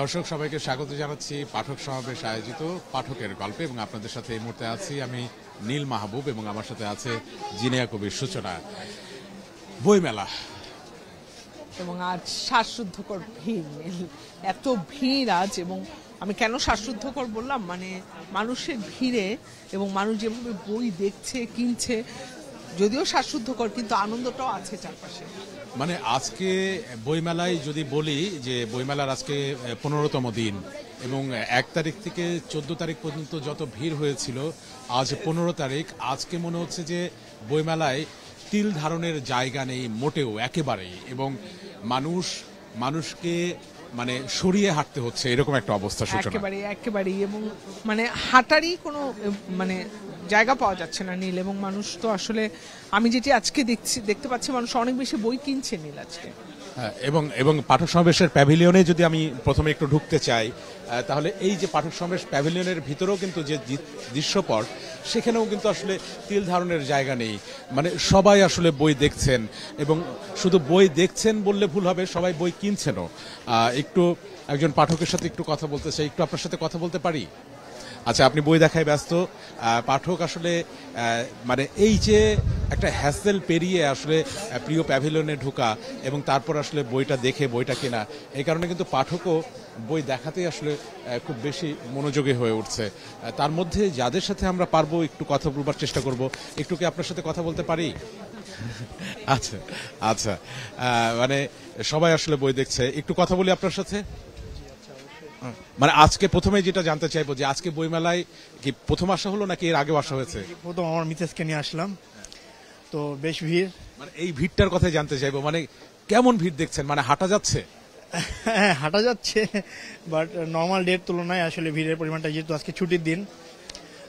দর্শক সবাইকে স্বাগত জানাচ্ছি পাঠক সমাবেশ আয়োজিত পাঠকের গল্পে এবং আপনাদের সাথে এই মুহূর্তে আছি আমি নীল মাহবুব এবং আমার সাথে আছে জিনিয়া কবির সূচনা। বইমেলা এবং আজ শ্বাসরুদ্ধকর ভিড়, এত ভিড় আজ। এবং আমি কেন শ্বাসরুদ্ধকর বললাম, মানে মানুষের ভিড়ে এবং মানুষ যেভাবে বই দেখছে কিনছে, যদিও শ্বাসরুদ্ধকর কিন্তু আনন্দটাও আছে চারপাশে। মানে আজকে বইমেলায় যদি বলি যে বইমেলার আজকে 15তম দিন এবং 1 তারিখ থেকে 14 তারিখ পর্যন্ত যত ভিড় হয়েছিল, আজ 15 তারিখ। আজকে মনে হচ্ছে যে বইমেলায় তিল ধারণের জায়গা নেই মোটেও, একেবারেই। এবং মানুষকে মানে সরিয়ে হাঁটতে হচ্ছে, এরকম একটা অবস্থা। একেবারেই এবং মানে হাঁটারই কোনো মানে জায়গা পাওয়া যাচ্ছে না নীল। এবং মানুষ তো আসলে আমি যেটি আজকে দেখতে পাচ্ছি, মানুষ অনেক বেশি বই কিনছে নীল আজকে। এবং পাঠক সমাবেশের প্যাভিলিয়নে যদি আমি প্রথমে একটু ঢুকতে চাই, তাহলে এই যে পাঠক সমাবেশ প্যাভিলিয়নের ভিতরেও কিন্তু যে দৃশ্যপট, সেখানেও কিন্তু আসলে তিল ধারণের জায়গা নেই। মানে সবাই আসলে বই দেখছেন, এবং শুধু বই দেখছেন বললে ভুল হবে, সবাই বই কিনছেনও। একটু একজন পাঠকের সাথে একটু কথা বলতে চাই, একটু আপনার সাথে কথা বলতে পারি? আচ্ছা, আপনি বই দেখায় ব্যস্ত। পাঠক আসলে মানে এই যে একটা হ্যাসেল পেরিয়ে আসলে প্রিয় প্যাভিলিয়নে ঢোকা এবং তারপর আসলে বইটা দেখে বইটা কেনা, এই কারণে কিন্তু পাঠকও বই দেখাতেই আসলে খুব বেশি মনোযোগী হয়ে উঠছে। তার মধ্যে যাদের সাথে আমরা পারবো একটু কথা বলবার চেষ্টা করব। একটু কি আপনার সাথে কথা বলতে পারি? আচ্ছা আচ্ছা, মানে সবাই আসলে বই দেখছে, একটু কথা বলি আপনার সাথে। মানে আজকে প্রথমে যেটা জানতে চাইবো যে আজকে বইমেলায় কি প্রথম আসা হলো নাকি এর আগেও আসা হয়েছে? প্রথম আমার মিসেসকে নিয়ে আসলাম, তো বেশ ভিড়। মানে এই ভিড়টার কথাই জানতে চাইবো, মানে কেমন ভিড় দেখছেন? মানে হাঁটা যাচ্ছে? হ্যাঁ, হাঁটা যাচ্ছে, বাট নর্মাল ডের তুলনায় আসলে ভিড়ের পরিমাণটা, যেহেতু আজকে ছুটির দিন,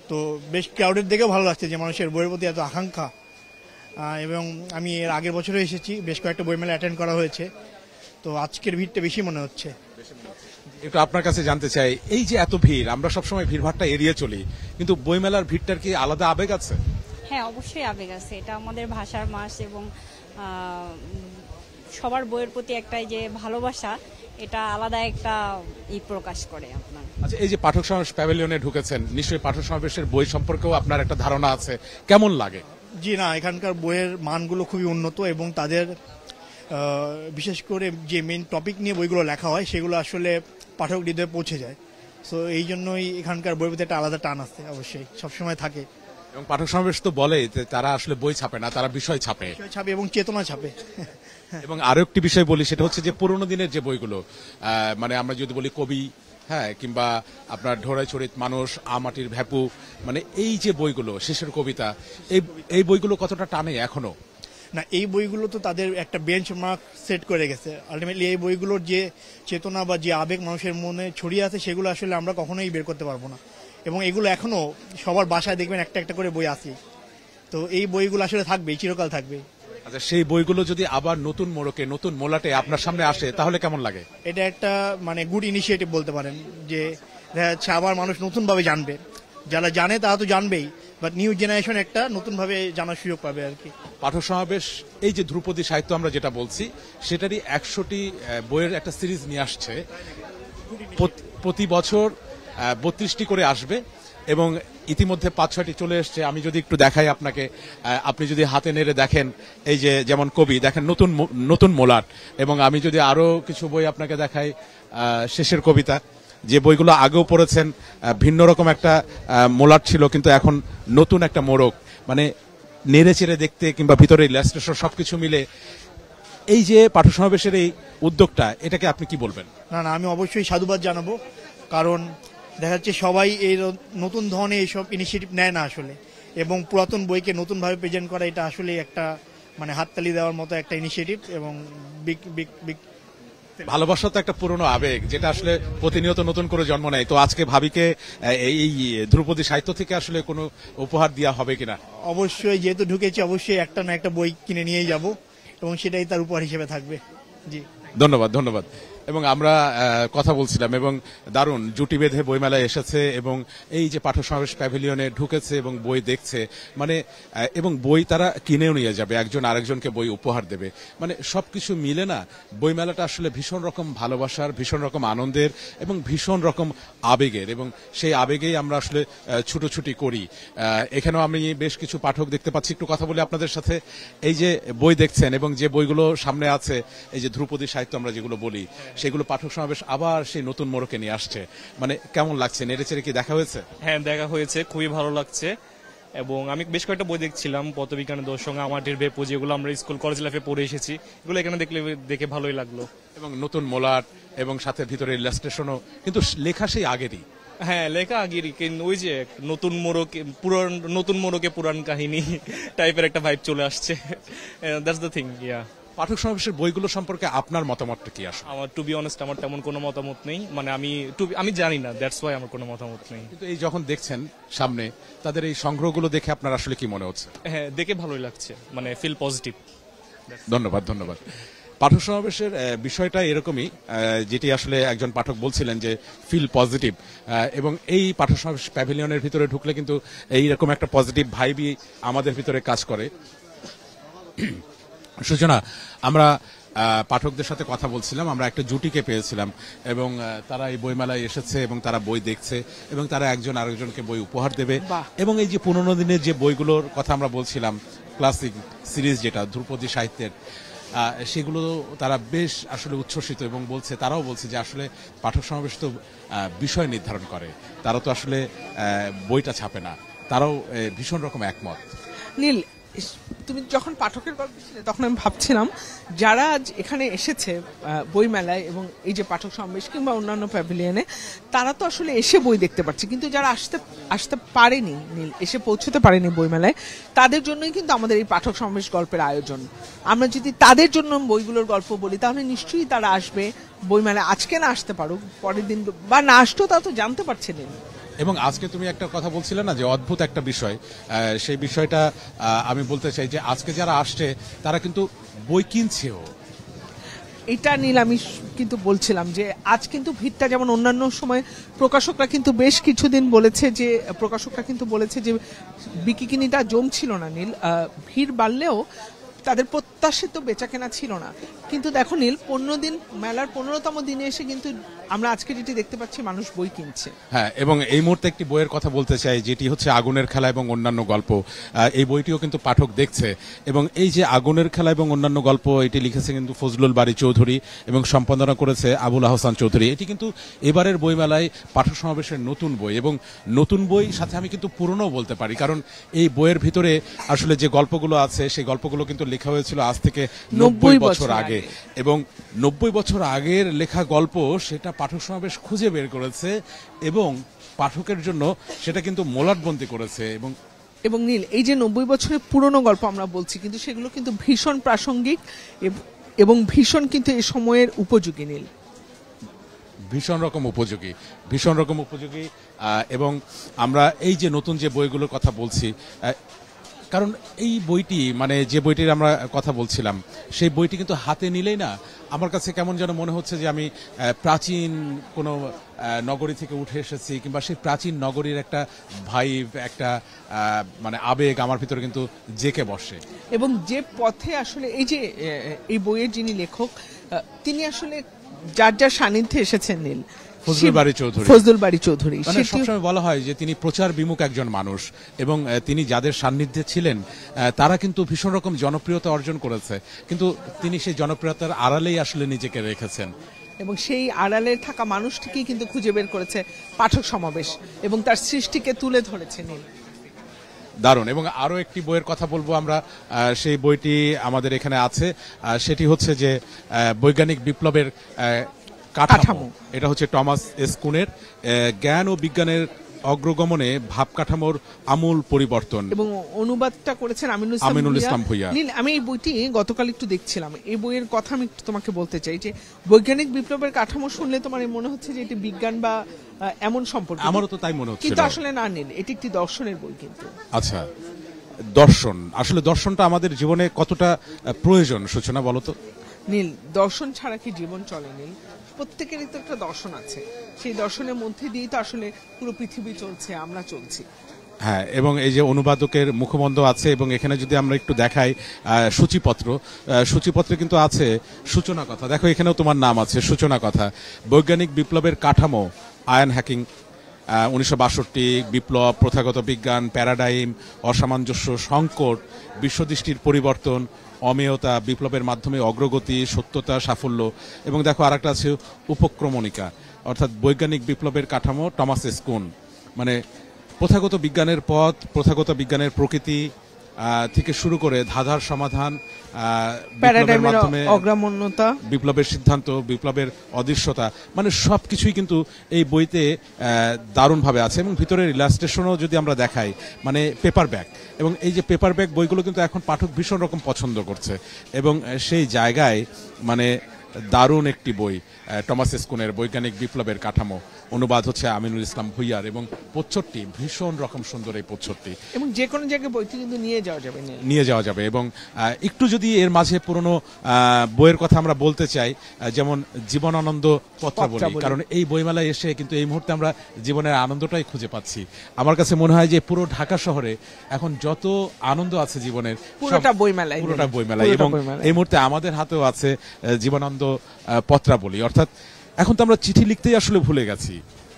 তো বেশ ক্রাউডেড দেখেও ভালো লাগছে যে মানুষের বইয়ের প্রতি এত আকাঙ্ক্ষা। এবং আমি এর আগের বছরে এসেছি, বেশ কয়েকটা বইমেলা অ্যাটেন্ড করা হয়েছে, তো আজকের ভিড়টা বেশি মনে হচ্ছে। একটু আপনার কাছে জানতে চাই, এই যে এত ভিড়, আমরা সবসময় ভিড়ভাড়টা এড়িয়ে চলি, কিন্তু বইমেলার ভিড়টার কি আলাদা আবেগ আছে? হ্যাঁ, অবশ্যই আবেগ আছে। এটা আমাদের ভাষার মাস এবং সবার বইয়ের প্রতি একটা যে ভালোবাসা, এটা আলাদা একটা প্রকাশ করে আপনার। আচ্ছা, এই যে পাঠক সমাবেশ প্যাভিলিয়নে ঢুকেছেন, নিশ্চয়ই পাঠক সমাবেশের বই সম্পর্কেও আপনার একটা ধারণা আছে, কেমন লাগে? জি না, এখানকার বইয়ের মানগুলো খুবই উন্নত এবং তাদের বিশেষ করে যে মেইন টপিক নিয়ে বইগুলো লেখা হয় সেগুলো আসলে পাঠক হৃদয়ে পৌঁছে যায়। সো এই জন্যই এখানকার বইয়ের প্রতি একটা আলাদা টান আছে, অবশ্যই সবসময় থাকে। এবং পাঠক সমাবেশ তো বলে যে তারা আসলে বই ছাপে না, তারা বিষয় ছাপে এবং চেতনা ছাপে। এবং আরো একটি বিষয় বলি, সেটা হচ্ছে যে পুরোনো দিনের যে বইগুলো, মানে আমরা যদি বলি কবি, হ্যাঁ, কিংবা আপনার ঢোড়াই চরিত মানুষ, আমাটির ভ্যাপু, মানে এই যে বইগুলো, শেষের কবিতা, এই বইগুলো কতটা টানে এখনো? না, এই বইগুলো তো তাদের একটা বেঞ্চমার্ক সেট করে গেছে। আলটিমেটলি এই বইগুলোর যে চেতনা বা যে আবেগ মানুষের মনে ছড়িয়ে আছে, সেগুলো আসলে আমরা কখনোই বের করতে পারবো না। এবং এগুলো এখনো সবার বাসায় দেখবেন একটা একটা করে বই আছে, তো এই বইগুলো আসলে থাকবে, চিরকাল থাকবে। আচ্ছা, সেই বইগুলো যদি আবার নতুন মোড়কে, নতুন মোলাটে আপনার সামনে আসে, তাহলে কেমন লাগে? এটা একটা মানে গুড ইনিশিয়েটিভ বলতে পারেন, যে দেখা যাচ্ছে আবার মানুষ নতুন ভাবে জানবে। যারা জানে তারা তো জানবেই, বাট নিউ জেনারেশন একটা নতুন ভাবে জানার সুযোগ পাবে আর কি। পাঠক সমাবেশ এই যে ধ্রুপদী সাহিত্য আমরা যেটা বলছি, সেটারই 100টি বইয়ের একটা সিরিজ নিয়ে আসছে। প্রতি বছর 32টি করে আসবে এবং ইতিমধ্যে 5-6টি চলে এসছে। আমি যদি একটু দেখাই আপনাকে, আপনি যদি হাতে নেড়ে দেখেন, এই যে যেমন কবি, দেখেন নতুন মোলাট। এবং আমি যদি আরো কিছু বই আপনাকে দেখাই, শেষের কবিতা, যে বইগুলো আগেও পড়েছেন, ভিন্ন রকম একটা মোলাট ছিল, কিন্তু এখন নতুন একটা মোড়ক, মানে নেড়ে চেড়ে দেখতে কিংবা ভিতরে ইলাস্ট্রেশন সবকিছু মিলে এই যে পাঠক সমাবেশের এই উদ্যোগটা, এটাকে আপনি কি বলবেন? না, আমি অবশ্যই সাধুবাদ জানাবো, কারণ দেখা যাচ্ছে সবাই এই নতুন ধরনের এইসব ইনিশিয়েটিভ নেয় না আসলে, এবং পুরাতন বইকে নতুনভাবে প্রেজেন্ট করা, এটা আসলে একটা মানে হাততালি দেওয়ার মতো একটা ইনিশিয়েটিভ। এবং ভালোবাসা তো একটা পুরনো আবেগ, যেটা আসলে প্রতিনিয়ত নতুন করে জন্ম নেয়। তো আজকে ভাবিকে এই ধ্রুপদী সাহিত্য থেকে আসলে কোনো উপহার দেওয়া হবে কিনা? অবশ্যই, যেহেতু ঢুকেছি অবশ্যই একটা না একটা বই কিনে নিয়েই যাব, এবং সেটাই তার উপহার হিসেবে থাকবে। জি, ধন্যবাদ ধন্যবাদ। এবং আমরা কথা বলছিলাম এবং দারুণ জুটি বেঁধে বইমেলায় এসেছে এবং এই যে পাঠক সমাবেশ প্যাভিলিয়নে ঢুকেছে এবং বই দেখছে মানে এবং বই তারা কিনেও নিয়ে যাবে, একজন আরেকজনকে বই উপহার দেবে, মানে সবকিছু মিলে না বইমেলাটা আসলে ভীষণ রকম ভালোবাসার, ভীষণ রকম আনন্দের এবং ভীষণ রকম আবেগের, এবং সেই আবেগেই আমরা আসলে ছুটোছুটি করি। এখানেও আমি বেশ কিছু পাঠক দেখতে পাচ্ছি, একটু কথা বলি আপনাদের সাথে। এই যে বই দেখছেন এবং যে বইগুলো সামনে আছে, এই যে ধ্রুপদী সাহিত্য আমরা যেগুলো বলি, সেগুলো পাঠক সমাবেশ আবার সেই নতুন মোড়কে নিয়ে আসছে, মানে কেমন লাগছে? নেড়েচেড়ে কি দেখা হয়েছে? হ্যাঁ, দেখা হয়েছে, খুবই ভালো লাগছে। এবং আমি বেশ কয়েকটা বই দেখছিলাম, পদার্থবিজ্ঞানের দর্শন, আমাদের বেপু, যেগুলো আমরা স্কুল কলেজ লাইফে পড়ে এসেছি, এগুলো এখানে দেখে ভালোই লাগলো। এবং নতুন মোলাট এবং সাথে ভিতরে ইলাস্ট্রেশনও, কিন্তু লেখা সেই আগেরই। হ্যাঁ, লেখা আগেরই, কিন্তু ওই যে নতুন মোড়কে পুরান কাহিনী টাইপের একটা ভাইব চলে আসছে। That's the thing. ইয়া, পাঠক সমাবেশের বইগুলো সম্পর্কে আপনার মতামতটা কি আসলে? আমার টু বি অনেস্ট আমার তেমন কোনো মতামত নেই, মানে আমি জানি না, দ্যাটস ওয়াই আমার কোনো মতামত নেই। কিন্তু এই যখন দেখছেন সামনে তাদের এই সংগ্রহগুলো দেখে আপনার আসলে কি মনে হচ্ছে? হ্যাঁ, দেখে ভালোই লাগছে, মানে ফিল পজিটিভ। ধন্যবাদ, ধন্যবাদ। পাঠক সমাবেশের বিষয়টা এরকমই, যেটি আসলে একজন পাঠক বলছিলেন যে ফিল পজিটিভ, এবং এই পাঠক সমাবেশ প্যাভিলিয়নের ভিতরে ঢুকলে কিন্তু এইরকম একটা পজিটিভ ভাইবই আমাদের ভিতরে কাজ করে। সূচনা, আমরা পাঠকদের সাথে কথা বলছিলাম, আমরা একটা জুটিকে পেয়েছিলাম এবং তারা এই বইমেলায় এসেছে এবং তারা বই দেখছে এবং তারা একজন আরেকজনকে বই উপহার দেবে। এবং এই যে 15 দিনের যে বইগুলোর কথা আমরা বলছিলাম, ক্লাসিক সিরিজ যেটা ধ্রুপদী সাহিত্যের, সেগুলো তারা বেশ আসলে উচ্ছ্বসিত এবং তারাও বলছে যে আসলে পাঠক সমাবেশ তো বিষয় নির্ধারণ করে, তারা তো আসলে বইটা ছাপে না, তারাও ভীষণ রকম একমত। নীল, তুমি যখন পাঠকের গল্প ছিলে তখন আমি ভাবছিলাম যারা আজ এখানে এসেছে বইমেলায় এবং এই যে পাঠক সমাবেশ কিংবা অন্যান্য প্যাভিলিয়নে, তারা তো আসলে এসে বই দেখতে পাচ্ছে, কিন্তু যারা আসতে পারেনি নীল, এসে পৌঁছতে পারেনি বইমেলায়, তাদের জন্যই কিন্তু আমাদের এই পাঠক সমাবেশ গল্পের আয়োজন। আমরা যদি তাদের জন্য বইগুলোর গল্প বলি তাহলে নিশ্চয়ই তারা আসবে বইমেলায়, আজকে না আসতে পারুক, পরের দিন বা না আসতেও তা তো জানতে পারছে নীল। এবং আজকে তুমি একটা কথা বলছিলে না যে অদ্ভুত একটা বিষয়, সেই বিষয়টা আমি বলতে চাই যে আজকে যারা আসছে তারা কিন্তু বই কিনছেও। এটা নীল আমি কিন্তু বলছিলাম যে আজ কিন্তু ভিড়টা যেমন অন্যান্য সময় প্রকাশকরা কিন্তু বেশ কিছুদিন বলেছে যে বিকিকিনিটা জমছিল না নীল, ভিড় বাড়লেও তাদের প্রত্যাশিত বেচাকেনা ছিল না। কিন্তু দেখো নীল, 15 দিন মেলার 15তম দিনে এসে কিন্তু আমরা আজকে যেটি দেখতে পাচ্ছি, মানুষ বই কিনছে। হ্যাঁ, এবং এই মুহূর্তে একটি বইয়ের কথা বলতে চাই যেটি হচ্ছে আগুনের খেলা এবং অন্যান্য গল্প। এই বইটিও কিন্তু পাঠক দেখছে এবং এই যে আগুনের খেলা এবং অন্যান্য গল্প, এটি লিখেছে কিন্তু ফজলুল বারী চৌধুরী এবং সম্পাদনা করেছে আবুল আহসান চৌধুরী। এটি কিন্তু এবারের বইমেলায় পাঠক সমাবেশের নতুন বই, এবং নতুন বই সাথে আমি কিন্তু পুরনো বলতে পারি, কারণ এই বইয়ের ভিতরে আসলে যে গল্পগুলো আছে সেই গল্পগুলো কিন্তু লেখা হয়েছিল আজ থেকে 90 বছর আগে, এবং 90 বছর আগের লেখা গল্প সেটা পাঠক সমাবেশ খুঁজে বের করেছে এবং পাঠকের জন্য সেটা কিন্তু মোলাটবন্দি করেছে। এবং নীল, এই যে 90 বছরের পুরনো গল্প আমরা বলছি, কিন্তু সেগুলো কিন্তু ভীষণ প্রাসঙ্গিক এবং ভীষণ কিন্তু এই সময়ের উপযোগী নীল, ভীষণ রকম উপযোগী। এবং আমরা এই যে নতুন যে বইগুলোর কথা বলছি, কারণ এই বইটি, মানে যে বইটির আমরা কথা বলছিলাম, সেই বইটি কিন্তু হাতে নিলেই না আমার কাছে কেমন যেন মনে হচ্ছে যে আমি প্রাচীন কোনো নগরী থেকে উঠে এসেছি, কিংবা সেই প্রাচীন নগরীর একটা ভাইব, একটা মানে আবেগ আমার ভিতরে কিন্তু জেকে বসে। এবং যে পথে আসলে এই যে এই বইয়ের যিনি লেখক, তিনি আসলে যার সান্নিধ্যে এসেছেন নীল, ফজলুল বারী চৌধুরী। মানে সবসময় বলা হয় যে তিনি প্রচার বিমুখ একজন মানুষ, এবং তিনি যাদের সান্নিধ্যে ছিলেন তারা কিন্তু ভীষণ রকম জনপ্রিয়তা অর্জন করেছে, কিন্তু তিনি সেই জনপ্রিয়তার আড়ালেই আসলে নিজেকে রেখেছেন, এবং সেই আড়ালে থাকা মানুষটিকেই কিন্তু খুঁজে বের করেছে পাঠক সমাবেশ এবং তার সৃষ্টিকে তুলে ধরেছে নীল। দারুণ। এবং আরো একটি বইয়ের কথা বলবো আমরা, সেই বইটি আমাদের এখানে আছে, সেটি হচ্ছে যে বৈজ্ঞানিক বিপ্লবের কাঠামো। এটা হচ্ছে টমাস এস কুনের জ্ঞান ও বিজ্ঞানের অগ্রগমনে ভাব কাঠামোর আমূল পরিবর্তন, এবং অনুবাদটা করেছেন আমিনুল ইসলাম ভূঁইয়া। আমি এই বইটি গতকাল একটু দেখছিলাম, এই বইয়ের কথা আমি তোমাকে বলতে চাই যে বৈজ্ঞানিক বিপ্লবের কাঠামো শুনলে তোমার মনে হচ্ছে যে এটি বিজ্ঞান বা এমন সম্পর্ক, আমারও তো তাই মনে হচ্ছে, কিন্তু আসলে না নীল, এটি একটি দর্শনের বই। কিন্তু আচ্ছা, দর্শন, আসলে দর্শনটা আমাদের জীবনে কতটা প্রয়োজন সূচনা বলো তো? নীল, দর্শন ছাড়া কি জীবন চলে নীল? প্রত্যেকেরই তো একটা দর্শন আছে, সেই দর্শনের মধ্যে দিয়েই তো আসলে পুরো পৃথিবী চলছে, আমরা চলছি। হ্যাঁ, এবং এই যে অনুবাদকের মুখবন্ধ আছে, এবং এখানে যদি আমরা একটু দেখাই সূচিপত্রে কিন্তু আছে সূচনা কথা। দেখো এখানেও তোমার নাম আছে, সূচনা কথা। বৈজ্ঞানিক বিপ্লবের কাঠামো, আয়ন হ্যাকিং, 1962 বিপ্লব, প্রথাগত বিজ্ঞান, প্যারাডাইম, অসামঞ্জস্য, সংকট, বিশ্বদৃষ্টির পরিবর্তন, অমেয়তা, বিপ্লবের মাধ্যমে অগ্রগতি, সত্যতা, সাফল্য। এবং দেখো আরেকটা আছে উপক্রমণিকা, অর্থাৎ বৈজ্ঞানিক বিপ্লবের কাঠামো, টমাস স্কুন। মানে প্রথাগত বিজ্ঞানের পথ, প্রথাগত বিজ্ঞানের প্রকৃতি থেকে শুরু করে ধাঁধার সমাধান, বিপ্লবের মাধ্যমে অগ্রামণ্যতা, বিপ্লবের সিদ্ধান্ত, বিপ্লবের অদৃশ্যতা, মানে সবকিছুই কিন্তু এই বইতে দারুণভাবে আছে। এবং ভিতরের ইলাস্ট্রেশনও যদি আমরা দেখাই, মানে পেপার ব্যাগ, এবং এই যে পেপার ব্যাগ বইগুলো কিন্তু এখন পাঠক ভীষণ রকম পছন্দ করছে। এবং সেই জায়গায় মানে দারুণ একটি বই, টমাস স্কুনের বৈজ্ঞানিক বিপ্লবের কাঠামো, অনুবাদ হচ্ছে আমিনুল ইসলাম ভুইয়ার, এবং প্রচ্ছদটি ভীষণ রকম সুন্দর। এই প্রচ্ছদটি এবং যে কোনো জায়গায় বইটি কিন্তু নিয়ে যাওয়া যাবে। এবং একটু যদি এর মাঝে পুরনো বইয়ের কথা আমরা বলতে চাই, যেমন জীবনানন্দ পত্রাবলী, কারণ এই বইমেলায় এসে কিন্তু এই মুহূর্তে আমরা জীবনের আনন্দটাই খুঁজে পাচ্ছি। আমার কাছে মনে হয় যে পুরো ঢাকা শহরে এখন যত আনন্দ আছে জীবনের, পুরোটা বইমেলায়। এবং এই মুহূর্তে আমাদের হাতেও আছে জীবনানন্দ পত্রাবলী। অর্থাৎ এখন তো আমরা চিঠি লিখতেই আসলে ভুলে গেছি।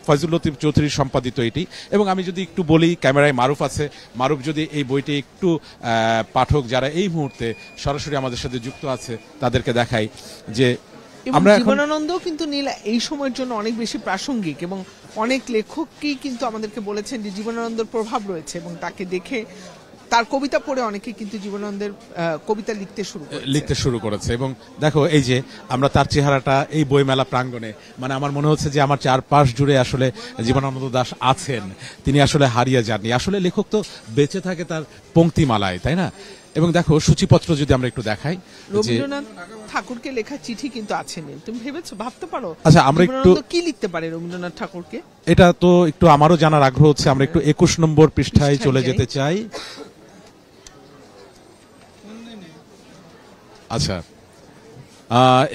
ফয়জুল লতিফ চৌধুরীর সম্পাদিত এটি। এবং আমি যদি একটু বলি, ক্যামেরায় মারুফ আছে, মারুফ যদি এই বইটি একটু পাঠক যারা এই মুহূর্তে সরাসরি আমাদের সাথে যুক্ত আছে তাদেরকে দেখাই যে আমরা জীবনানন্দ কিন্তু নীল এই সময়ের জন্য অনেক বেশি প্রাসঙ্গিক, এবং অনেক লেখকই কিন্তু আমাদেরকে বলেছেন যে জীবনানন্দের প্রভাব রয়েছে, এবং তাকে দেখে, তার কবিতা পড়ে অনেকে কিন্তু জীবনানন্দের কবিতা লিখতে শুরু করেছে। এবং দেখো এই যে আমরা তার চেহারাটা এই বইমেলা প্রাঙ্গণে, মানে আমার মনে হচ্ছে যে আমার চারপাশ জুড়ে আসলে জীবনানন্দ দাশ আছেন, তিনি আসলে হারিয়ে যাননি। আসলে লেখক তো বেঁচে থাকে তার পংক্তিমালায়, তাই না? এবং দেখো সূচিপত্র যদি আমরা একটু দেখাই, রবীন্দ্রনাথ ঠাকুরকে লেখা চিঠি কিন্তু আছে নীল, তুমি ভাবতে পারো আচ্ছা আমরা একটু কি লিখতে পারে রবীন্দ্রনাথ ঠাকুরকে? এটা তো একটু আমারও জানার আগ্রহ হচ্ছে। আমরা একটু 21 নম্বর পৃষ্ঠায় চলে যেতে চাই। আচ্ছা,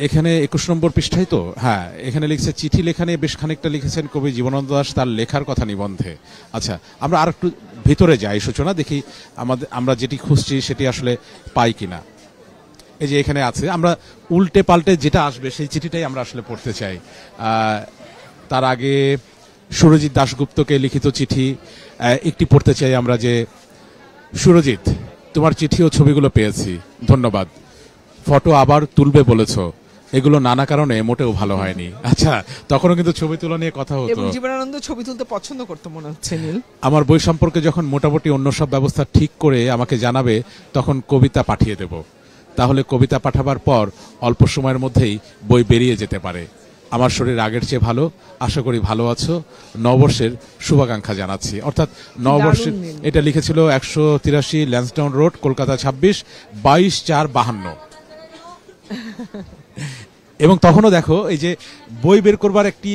এখানে 21 নম্বর পৃষ্ঠায় তো, হ্যাঁ, এখানে লিখছে চিঠি লেখা নিয়ে বেশ খানিকটা লিখেছেন কবি জীবনানন্দ দাশ তার লেখার কথা নিবন্ধে। আচ্ছা, আমরা আর একটু ভিতরে যাই, সূচনা দেখি আমরা যেটি খুঁজছি সেটি আসলে পাই কিনা। এই যে এখানে আছে, আমরা উল্টে পাল্টে যেটা আসবে সেই চিঠিটাই আমরা আসলে পড়তে চাই। তার আগে সুরজিৎ দাশগুপ্তকে লিখিত চিঠি একটি পড়তে চাই আমরা, যে সুরজিৎ, তোমার চিঠি ও ছবিগুলো পেয়েছি, ধন্যবাদ। ফটো আবার তুলবে বলেছো, এগুলো নানা কারণে মোটেও ভালো হয়নি। আচ্ছা, তখনও কিন্তু ছবি তোলা নিয়ে কথা হতো। জীবনানন্দ ছবি তুলতে পছন্দ করতো মনে হচ্ছে নীল। আমার বই সম্পর্কে যখন মোটামুটি অন্য সব ব্যবস্থা ঠিক করে আমাকে জানাবে, তখন কবিতা পাঠিয়ে দেব। তাহলে কবিতা পাঠাবার পর অল্প সময়ের মধ্যেই বই বেরিয়ে যেতে পারে। আমার শরীর আগের চেয়ে ভালো, আশা করি ভালো আছো। নববর্ষের শুভাকাঙ্ক্ষা জানাচ্ছি। অর্থাৎ নববর্ষের, এটা লিখেছিল 183 ল্যান্সডাউন রোড, কলকাতা 26/22/52। এবং তখনও দেখো এই যে বই বের করবার একটি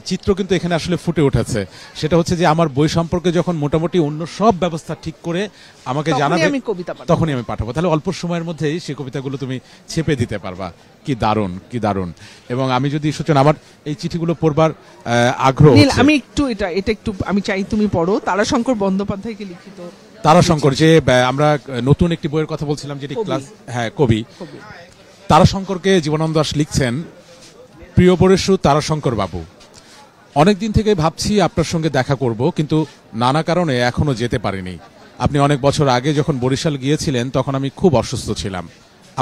চিত্র কিন্তু এখানে আসলে ফুটে উঠেছে। সেটা হচ্ছে যে আমার বই সম্পর্কে যখন মোটামুটি অন্য সব ব্যবস্থা ঠিক করে আমাকে জানাবে, তখনই আমি পাঠাবো। তাহলে অল্প সময়ের মধ্যেই সেই কবিতাগুলো তুমি ছেপে দিতে পারবা। কি দারুণ, কি দারুণ। এবং আমি যদি সূচনা, আমার এই চিঠিগুলো পড়বার আগ্রহ, আমি একটু এটা একটু আমি চাই তুমি পড়ো। তারাশঙ্কর বন্দ্যোপাধ্যায়কে লিখিত তারাশঙ্কর, যে আমরা নতুন একটি বইয়ের কথা বলছিলাম, যেটি ক্লাস, হ্যাঁ, কবি তারাশঙ্করকে জীবনানন্দ দাশ লিখছেন, প্রিয় পরেশু তারাশঙ্কর বাবু, অনেকদিন থেকে ভাবছি আপনার সঙ্গে দেখা করব, কিন্তু নানা কারণে এখনো যেতে পারিনি। আপনি অনেক বছর আগে যখন বরিশাল গিয়েছিলেন তখন আমি খুব অসুস্থ ছিলাম,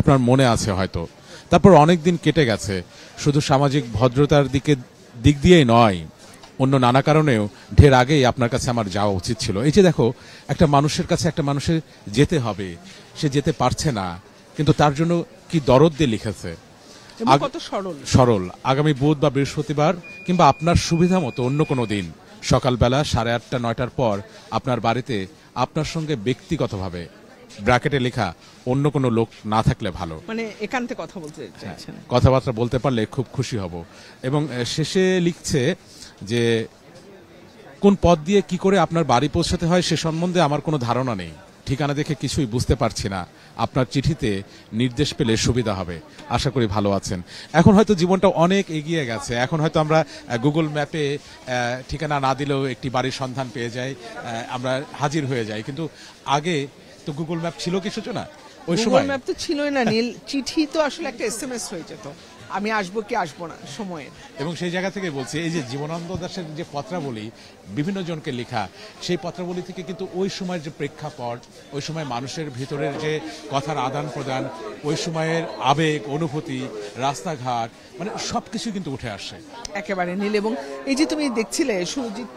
আপনার মনে আছে হয়তো। তারপর অনেক দিন কেটে গেছে, শুধু সামাজিক ভদ্রতার দিক দিয়েই নয়, অন্য নানা কারণেও ঢের আগেই আপনার কাছে আমার যাওয়া উচিত ছিল। এই যে দেখো, একটা মানুষের কাছে একটা মানুষের যেতে হবে, সে যেতে পারছে না, কিন্তু তার জন্য কি দরদ দিয়ে লিখেছে, সরল। আগামী বুধ বা বৃহস্পতিবার কিংবা আপনার সুবিধা মতো অন্য কোনো দিন সকালবেলা 8:30-9টার পর আপনার বাড়িতে আপনার সঙ্গে ব্যক্তিগতভাবে, ব্র্যাকেটে লেখা, অন্য কোনো লোক না থাকলে ভালো, মানে একান্তে কথা বলতে চাইছেন, কথাবার্তা বলতে পারলে খুব খুশি হব। এবং শেষে লিখছে যে কোন পথ দিয়ে কি করে আপনার বাড়ি পৌঁছাতে হয় সে সম্বন্ধে আমার কোনো ধারণা নেই, ঠিকানা দেখে কিছুই বুঝতে পারছি না, আপনার চিঠিতে নির্দেশ পেলে সুবিধা হবে। আশা করি ভালো আছেন। এখন হয়তো জীবনটা অনেক এগিয়ে গেছে, এখন হয়তো আমরা গুগল ম্যাপে ঠিকানা না দিলেও একটি বাড়ির সন্ধান পেয়ে যাই, আমরা হাজির হয়ে যাই। কিন্তু আগে তো গুগল ম্যাপ ছিল কি সূচনা? ওই গুগল সময় ম্যাপ তো ছিলই না নীল, চিঠি তো আসলে একটা SMS হয়ে যেত, আমি আসবো কি আসবো না সময়ে। এবং সেই জায়গা থেকে বলছি, এই যে জীবনানন্দ দাশের যে পত্রাবলী বিভিন্ন জনকে লেখা, সেই পত্রাবলী থেকে কিন্তু ওই সময়ের যে প্রেক্ষাপট, ওই সময় মানুষের ভিতরের যে কথার আদান প্রদান, ওই সময়ের আবেগ অনুভূতি, রাস্তাঘাট, মানে সবকিছু কিন্তু উঠে আসে। একেবারে নীল। এবং এই যে তুমি দেখছিলে সুরজিৎ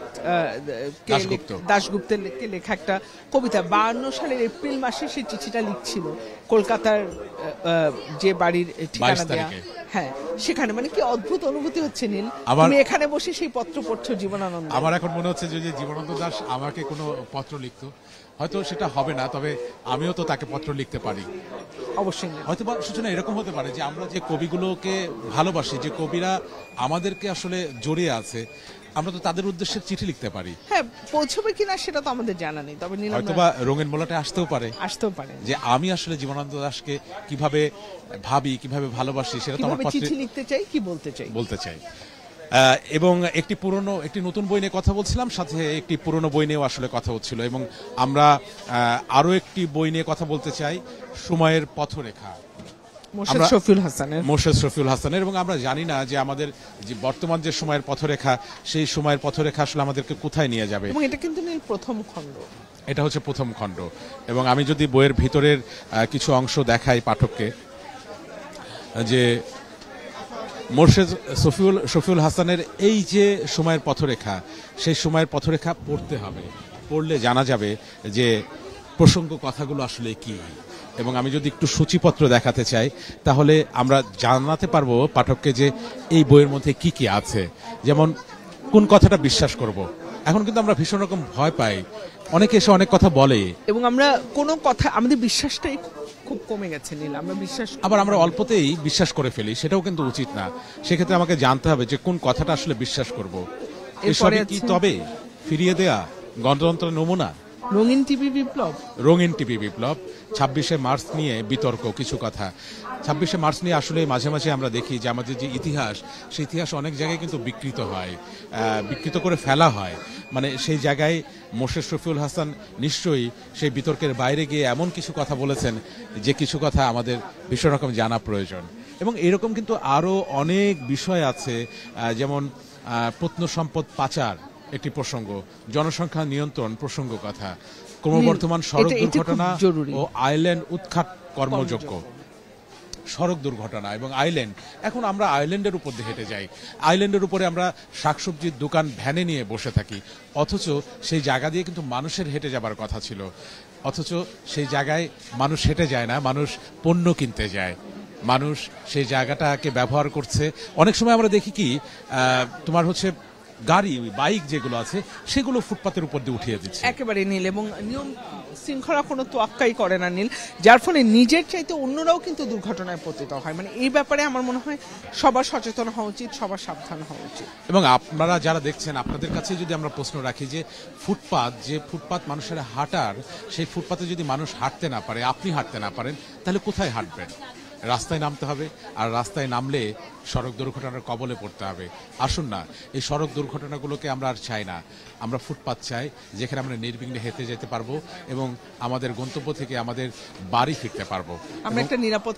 দাশগুপ্তের লেখা একটা কবিতা, 52 সালের এপ্রিল মাসে সেই চিঠিটা লিখছিল কলকাতার যে বাড়ির ঠিকানা দেয়া, হ্যাঁ সেখানে। মানে কি অদ্ভুত অনুভূতি হচ্ছে নীল, তুমি এখানে বসে সেই পত্র পড়ছো জীবনানন্দ। আমার এখন মনে হচ্ছে যে জীবনানন্দ দাশ আমাকে কোনো পত্র লিখতো, হয়তো সেটা হবে না, তবে আমিও তো তাকে পত্র লিখতে পারি অবশ্যই। হয়তো বা সূচনা এরকম হতে পারে যে আমরা যে কবিগুলোকে ভালোবাসি, যে কবিরা আমাদেরকে আসলে জড়িয়ে আছে, আমরা তো তাদের উদ্দেশ্যে চিঠি লিখতে পারি। হ্যাঁ, পৌঁছবে কিনা সেটা তো আমাদের জানা নেই, তবে হয়তো বা রঙিন মোলাটে আসতেও পারে যে আমি আসলে জীবনানন্দ দাশকে কিভাবে ভাবি, কিভাবে ভালোবাসি, সেটা তো আমার চিঠি লিখতে চাই, কি বলতে চাই। এবং একটি নতুন বই নিয়ে কথা বলছিলাম, সাথে একটি পুরনো বই নিয়েও আসলে কথা হচ্ছিল। এবং আমরা আরো একটি বই নিয়ে কথা বলতে চাই, সময়ের পথরেখা, মোর্শেদ শফিউল হাসানের। এবং আমরা জানি না যে আমাদের যে বর্তমান যে সময়ের পথরেখা, সেই সময়ের পথরেখা আসলে আমাদেরকে কোথায় নিয়ে যাবে। এবং এটা কিন্তু প্রথম খণ্ড, এটা হচ্ছে প্রথম খণ্ড। এবং আমি যদি বইয়ের ভিতরের কিছু অংশ দেখাই পাঠককে, যে মোর্শেদ শফিউল হাসানের এই যে সময়ের পথরেখা, সেই সময়ের পথরেখা পড়তে হবে, পড়লে জানা যাবে যে প্রসঙ্গ কথাগুলো আসলে কি। এবং আমি যদি একটু সূচিপত্র দেখাতে চাই, তাহলে আমরা জানাতে পারবো পাঠককে যে এই বইয়ের মধ্যে কি কি আছে। যেমন কোন কথাটা বিশ্বাস করব, এখন কিন্তু আমরা ভীষণ রকম ভয় পাই, অনেকে এসে অনেক কথা বলে, এবং আমরা কোনো কথা, আমাদের বিশ্বাসটাই খুব কমে গেছে নীল, আবার আমরা অল্পতেই বিশ্বাস করে ফেলি, সেটাও কিন্তু উচিত না। সেক্ষেত্রে আমাকে জানতে হবে যে কোন কথাটা আসলে বিশ্বাস করব। এসবই কি তবে ফিরিয়ে দেয়া গণতন্ত্রের নমুনা? রঙিন টিভি বিপ্লব 26শে মার্চ নিয়ে বিতর্ক কিছু কথা। 26শে মার্চ নিয়ে আসলে মাঝে মাঝে আমরা দেখি যে আমাদের যে ইতিহাস, সেই ইতিহাস অনেক জায়গায় কিন্তু বিকৃত হয়, বিকৃত করে ফেলা হয়। মানে সেই জায়গায় মোর্শেদ শফিউল হাসান নিশ্চয়ই সেই বিতর্কের বাইরে গিয়ে এমন কিছু কথা বলেছেন, যে কিছু কথা আমাদের ভীষণ রকম জানা প্রয়োজন। এবং এরকম কিন্তু আরো অনেক বিষয় আছে, যেমন প্রত্নসম্পদ পাচার একটি প্রসঙ্গ, জনসংখ্যা নিয়ন্ত্রণ প্রসঙ্গ কথা, ক্রমবর্ধমান সড়ক দুর্ঘটনা ও আইল্যান্ড উৎখাত কর্মযোগ্য। সড়ক দুর্ঘটনা এবং আইল্যান্ড, এখন আমরা আইল্যান্ডের উপর দিয়ে হেঁটে যাই, আইল্যান্ডের উপরে আমরা শাকসবজির দোকান ভ্যানে নিয়ে বসে থাকি, অথচ সেই জায়গা দিয়ে কিন্তু মানুষের হেঁটে যাবার কথা ছিল, অথচ সেই জায়গায় মানুষ হেঁটে যায় না, মানুষ পণ্য কিনতে যায়, মানুষ সেই জায়গাটাকে ব্যবহার করছে। অনেক সময় আমরা দেখি কি তোমার হচ্ছে গাড়ি, বাইক যেগুলো আছে, সেগুলো ফুটপাতের উপর দিয়ে উঠিয়ে দিচ্ছে একেবারে নীল। এবং নিয়ম শৃঙ্খলা কোনো তোয়াক্কাই করে না নীল, যার ফলে নিজের চাইতে অন্যরাও কিন্তু দুর্ঘটনায় পতিত হয়। মানে এই ব্যাপারে আমার মনে হয় সবার সচেতন হওয়া উচিত, সবার সাবধান হওয়া উচিত। এবং আপনারা যারা দেখছেন, আপনাদের কাছে যদি আমরা প্রশ্ন রাখি যে ফুটপাত মানুষের হাঁটার, সেই ফুটপাতে যদি মানুষ হাঁটতে না পারে, আপনি হাঁটতে না পারেন, তাহলে কোথায় হাঁটবেন? রাস্তায় নামতে হবে, আর রাস্তায় নামলে সড়ক দুর্ঘটনার কবলে পড়তে হবে। আসুন না, এই সড়ক দুর্ঘটনাগুলোকে আমরা আর চাই না, আমরা ফুটপাত চাই, যেখানে আমরা নির্বিঘ্নে হেঁটে যেতে পারবো এবং আমাদের গন্তব্য থেকে আমাদের বাড়ি ফিরতে পারবো। আমরা একটা নিরাপদ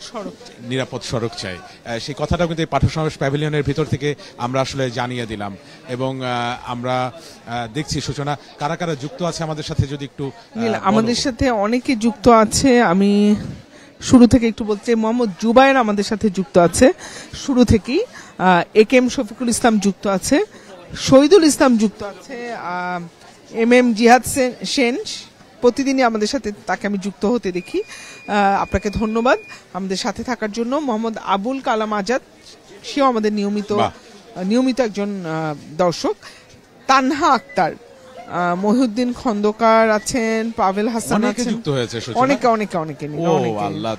সড়ক চাই। সেই কথাটা কিন্তু এই পাঠ্য সমাবেশ প্যাভিলিয়নের ভিতর থেকে আমরা আসলে জানিয়ে দিলাম। এবং আমরা দেখছি সূচনা কারা কারা যুক্ত আছে আমাদের সাথে, যদি একটু আমাদের সাথে অনেকে যুক্ত আছে। আমি শুরু থেকে একটু বলতে, মোহাম্মদ জুবায়ের আমাদের সাথে যুক্ত আছে শুরু থেকেই, AK শফিকুল ইসলাম যুক্ত আছে, শহীদুল ইসলাম যুক্ত আছে, MM জিহাদ সেন প্রতিদিনই আমাদের সাথে, তাকে আমি যুক্ত হতে দেখি। আপনাকে ধন্যবাদ আমাদের সাথে থাকার জন্য। মোহাম্মদ আবুল কালাম আজাদ, সেও আমাদের নিয়মিত একজন দর্শক। তানহা আক্তার, মহিউদ্দিন খন্দকার আছেন, পাভেল হাসান আছেন, অনেকে। আল্লাহ,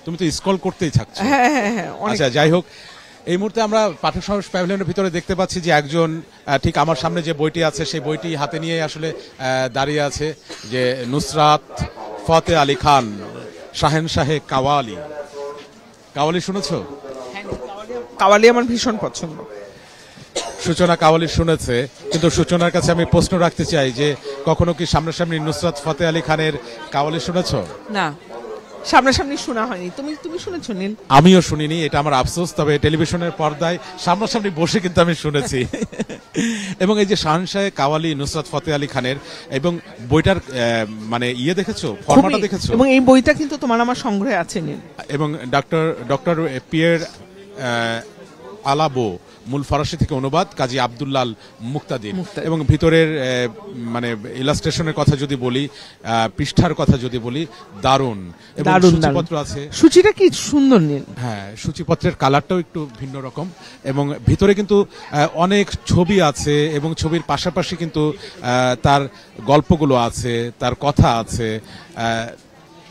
তুমি তো স্ক্রল করতেই থাকছো। হ্যাঁ। আচ্ছা, যাই হোক, এই মুহূর্তে আমরা পাঠক সমাবেশ প্যাভিলিয়নের ভিতরে দেখতে পাচ্ছি যে একজন ঠিক আমার সামনে যে বইটি আছে, সেই বইটি হাতে নিয়ে আসলে দাঁড়িয়ে আছে, যে নুসরাত ফতে আলী খান, শাহেনশাহে কাওয়ালি। কাওয়ালি শুনেছো? কাওয়ালি আমার ভীষণ পছন্দ। সূচনা কাওয়ালি শুনেছে, কিন্তু সূচনার কাছে আমি প্রশ্ন রাখতে চাই যে কখনো কি সামনাসামনি নুসরাত ফতে আলী খানের কাওয়ালি শুনেছো? না, সামনাসামনি শোনা হয়নি। তুমি শুনেছো নীল? আমিও শুনিনি, এটা আমার আফসোস। তবে টেলিভিশনের পর্দায় সামনাসামনি বসে কিন্তু আমি শুনেছি। এবং এই যে শাহেনশাহে কাওয়ালি নুসরাত ফতে আলী খানের, এবং বইটার মানে দেখেছো, ফরম্যাটটা দেখেছো? এবং এই বইটা কিন্তু তোমার আমার সংগ্রহে আছে নীল। এবং ডক্টর পিয়ের আলাবো, মূল ফরাসি থেকে অনুবাদ, কাজী আব্দুল্লাল মুক্তাদির। এবং ভিতরের মানে ইলাস্ট্রেশনের কথা যদি বলি, পৃষ্ঠার কথা যদি বলি, দারুণ। এবং সূচিপত্র আছে। সূচিটা কি সুন্দর নীল। হ্যাঁ, সূচিপত্রের কালারটাও একটু ভিন্ন রকম। এবং ভিতরে কিন্তু অনেক ছবি আছে, এবং ছবির পাশাপাশি কিন্তু তার গল্পগুলো আছে, তার কথা আছে।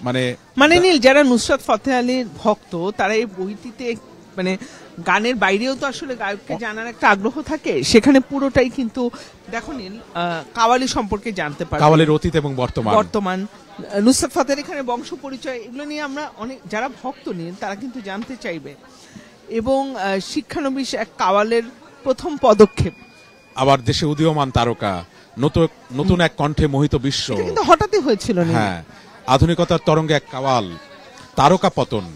মানে নীল, যারা নুসরাত ফতে আলীর ভক্ত তারা এই বইটিতে মানে গানের বাইরেও তো আসলে গায়ককে জানার একটা আগ্রহ থাকে, সেখানে পুরোটাই কিন্তু দেখো নীল কাওয়ালি সম্পর্কে জানতে পারবে, কাওয়ালির অতীত এবং বর্তমান, নুসরাত ফতে আলী খানের বংশ পরিচয়, এগুলো নিয়ে আমরা অনেক যারা ভক্ত নীল তারা কিন্তু জানতে চাইবে। এবং শিক্ষানবিশ এক কাওয়ালের প্রথম পদক্ষেপ, আবার দেশে উদীয়মান তারকা, নতুন এক কণ্ঠে মোহিত বিশ্ব, কিন্তু হঠাৎই হয়েছিল। হ্যাঁ, আধুনিকতার তরঙ্গে এক কাওয়াল, তারকা পতন।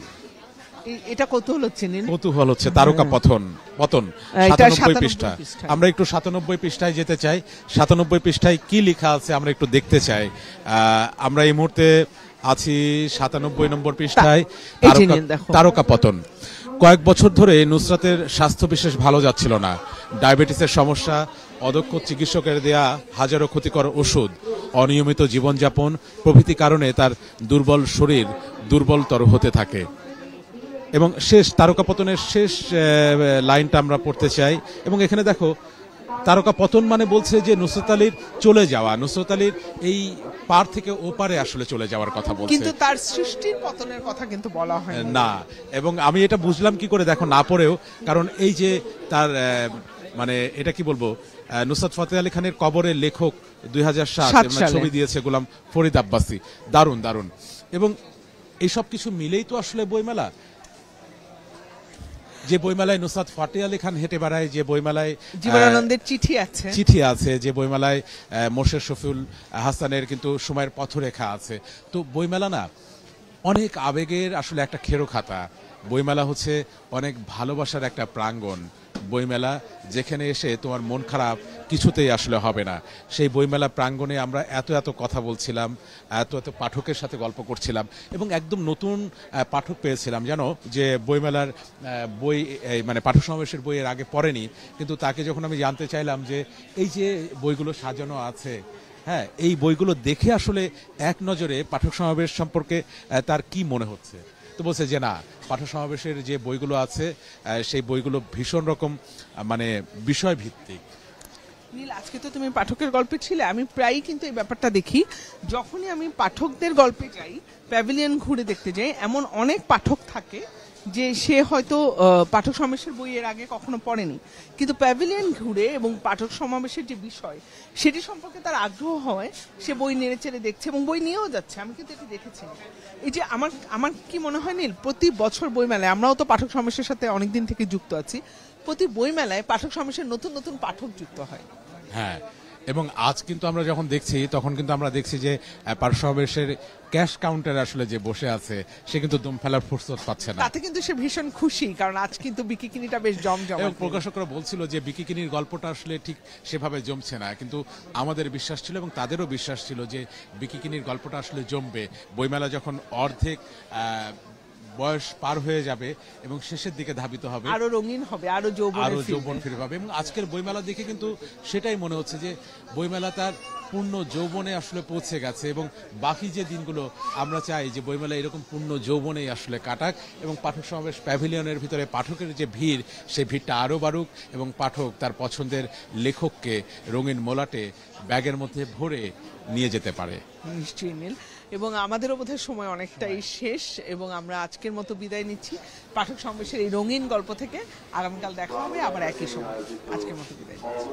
এটা কৌতূহল হচ্ছে তারকা পতন 97 পৃষ্ঠা। আমরা একটু 97 পৃষ্ঠায় যেতে চাই। 97 পৃষ্ঠায় কি লেখা আছে আমরা একটু দেখতে চাই। আমরা এই মুহূর্তে আছি 97 নম্বর পৃষ্ঠায়। তারকা পতন। কয়েক বছর ধরে নুসরাতের স্বাস্থ্য বিশেষ ভালো যাচ্ছিল না। ডায়াবেটিসের সমস্যা, অদক্ষ চিকিৎসকের দেয়া হাজারো ক্ষতিকর ওষুধ, অনিয়মিত জীবনযাপন প্রভৃতি কারণে তার দুর্বল শরীর দুর্বলতর হতে থাকে। এবং তারকা পতনের শেষ লাইনটা আমরা পড়তে চাই। এবং এখানে দেখো, তারকা পতন মানে বলছে যে নুসরাত আলীর চলে যাওয়া, নুসরাত আলীর এই পার থেকে ওপারে আসলে চলে যাওয়ার কথা বলছে, কিন্তু তার সৃষ্টির পতনের কথা কিন্তু বলা হয় না। এবং আমি এটা বুঝলাম কি করে দেখো, না পড়েও, কারণ এই যে তার মানে এটা কি বলবো, নুসরাত ফতে আলী খানের কবরের লেখক 2007 ছবি দিয়েছে গোলাম ফরিদ আব্বাসী। দারুণ। এবং এইসব কিছু মিলেই তো আসলে বইমেলা। যে বইমেলায় নুসরাত ফতে আলী খান হেঁটে বেড়ায়, যে বইমেলায় জীবনানন্দের চিঠি আছে, যে বইমেলায় মোর্শেদ শফিউল হাসানের কিন্তু সময়ের পথরেখা আছে। তো বইমেলা না অনেক আবেগের আসলে একটা খেরো খাতা। বইমেলা হচ্ছে অনেক ভালোবাসার একটা প্রাঙ্গণ। বইমেলা যেখানে এসে তোমার মন খারাপ কিছুতেই আসলে হবে না। সেই বইমেলা প্রাঙ্গণে আমরা এত কথা বলছিলাম, এত পাঠকের সাথে গল্প করছিলাম, এবং একদম নতুন পাঠক পেয়েছিলাম জানো, যে বইমেলার বই মানে পাঠক সমাবেশের বইয়ের আগে পড়েনি, কিন্তু তাকে যখন আমি জানতে চাইলাম যে এই যে বইগুলো সাজানো আছে, হ্যাঁ, এই বইগুলো দেখে আসলে এক নজরে পাঠক সমাবেশ সম্পর্কে তার কি মনে হচ্ছে, তো বলছে যে না, পাঠক সমাবেশের যে বইগুলো আছে সেই বইগুলো ভীষণ রকম মানে বিষয় ভিত্তিক। নীল, আজকে তো তুমি পাঠকের গল্পে ছিলে, আমি প্রায়ই কিন্তু এই ব্যাপারটা দেখি, যখনই আমি পাঠকদের গল্পে যাই, প্যাভিলিয়ন ঘুরে দেখতে যাই, এমন অনেক পাঠক থাকে যে সে হয়তো পাঠক সমাবেশের বই এর আগে কখনো পড়েনি, কিন্তু প্যাভিলিয়ন ঘুরে এবং পাঠক সমাবেশের যে বিষয় সেটি সম্পর্কে তার আগ্রহ হয়, সে বই নেড়ে চেড়ে দেখছে এবং বই নিয়েও যাচ্ছে। আমি কিন্তু এটি দেখেছি। এই যে আমার কি মনে হয় নীল, প্রতি বছর বইমেলায়, আমরাও তো পাঠক সমাবেশের সাথে অনেকদিন থেকে যুক্ত আছি, প্রতি বইমেলায় পাঠক সমাবেশের নতুন পাঠক যুক্ত হয়। হ্যাঁ, এবং আজ কিন্তু আমরা যখন দেখছি, তখন কিন্তু আমরা দেখছি যে পাঠক সমাবেশের ক্যাশ কাউন্টার আসলে যে বসে আছে, সে কিন্তু দম ফেলার ফুরসত পাচ্ছে না। তাতে কিন্তু সে ভীষণ খুশি, কারণ আজ কিন্তু বিকিকিনিটা বেশ জমজমাট। এবং প্রকাশকরা বলছিল যে বিকিকিনির গল্পটা আসলে ঠিক সেভাবে জমছে না, কিন্তু আমাদের বিশ্বাস ছিল এবং তাদেরও বিশ্বাস ছিল যে বিকিকিনির গল্পটা আসলে জমবে। বইমেলা যখন অর্ধেক বয়স পার হয়ে যাবে এবং শেষের দিকে ধাবিত হবে, আরো রঙিন হবে, আরো যৌবন ফিরে পাবে। এবং আজকের বইমেলা দেখে কিন্তু সেটাই মনে হচ্ছে যে বইমেলা তার পূর্ণ যৌবনে আসলে পৌঁছে গেছে। এবং বাকি যে দিনগুলো আমরা চাই যে বইমেলা এরকম পূর্ণ যৌবনেই আসলে কাটাক, এবং পাঠক সমাবেশ প্যাভিলিয়নের ভিতরে পাঠকের যে ভিড়, সেই ভিড়টা আরও বাড়ুক, এবং পাঠক তার পছন্দের লেখককে রঙিন মোলাটে ব্যাগের মধ্যে ভরে নিয়ে যেতে পারে। নিশ্চয়ই নীল, এবং আমাদেরও বোধহয় সময় অনেকটাই শেষ, এবং আমরা আজকের মতো বিদায় নিচ্ছি পাঠক সমাবেশের এই রঙিন গল্প থেকে। আগামীকাল দেখা হবে আবার একই সময়। আজকের মতো বিদায় নিচ্ছি।